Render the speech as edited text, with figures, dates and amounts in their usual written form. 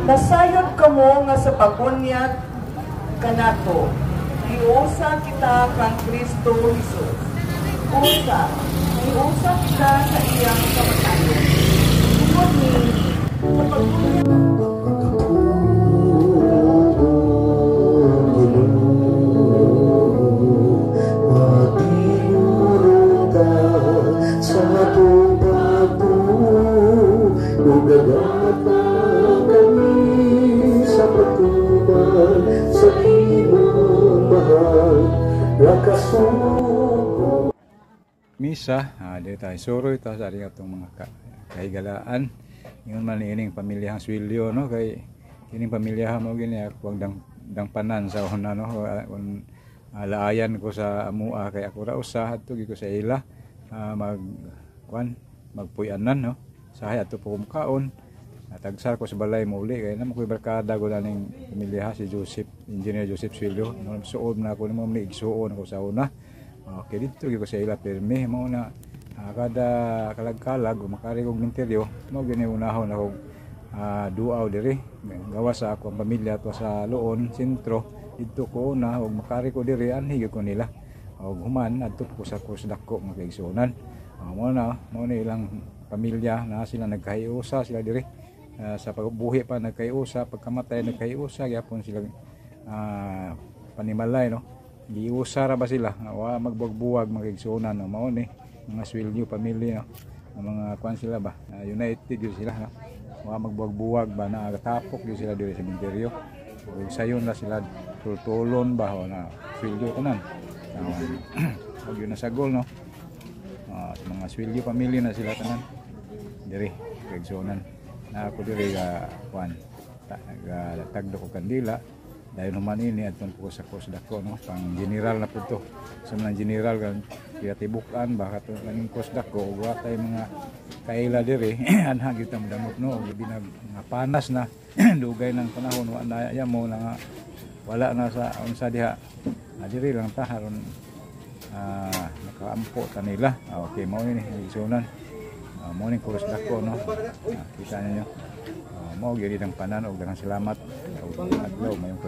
Nasayod kamo nga sa pagunyat kanato. Giusa kita kang Kristo Jesus. Giusa kita sa iyang kamatayon. Tungod ni sa pagunyat misa, di tayo suroy ta sa atong mga kahigalaan. Ingon man ining pamilyahang Swilyo, no, kay ining pamilyahan mo gini ako dang panan sa una, no, laayan ko sa amua kay ako ra usa adto ko sa ila magpuy-anan, no, sahay adto po kumkaon. Tagsar ko sa balay mo uli kay namo koy barkada ko daning pamilya si Joseph, Engineer Joseph Swilyo. Suod na ako nimo ni igsuon ako sa una. Okay, dito ko sa ila permi mo na kada kalag-kalag makari kog minteryo mo gini unahon ako duaw diri gawa sa ako ang pamilya to sa Loon sentro dito ko na og makari ko diri anhi ko nila og human adto ko sa dako mga kaigsuonan mo na ilang pamilya na sila nagkahiusa sila diri sa pagbuhi pa nagkahiusa pagkamatay nagkahiusa gyapon sila panimalay, no. Giusa ra ba sila wa magbuwag-buwag magigsunan, no, mao ni mga Swilyo family, no, mga kwan sila ba united gyud sila, no, wa magbuwag-buwag ba nagatapok gyud sila diri sa cemetery ug sayon na sila tultulon ba na Swilyo tanan ug yun nasagol, no, mga Swilyo family na sila tanan diri kagsunan na ako diri kwan tagdo ko kandila dahil naman ini at po sa kusdako, no, pang general na po to sa mga general kan kaya tibukan baka to kaning kusdako ug watay mga kaila diri anha kita madamot, no, labi na nga panas na dugay ng panahon wa na ya mo na wala na sa unsa diha diri lang ta haron nakaampo kanila. Okay, mao ni isunan mo ni kusdako, no, kita niyo mo gyud ang panan og daghang salamat og adlaw mayong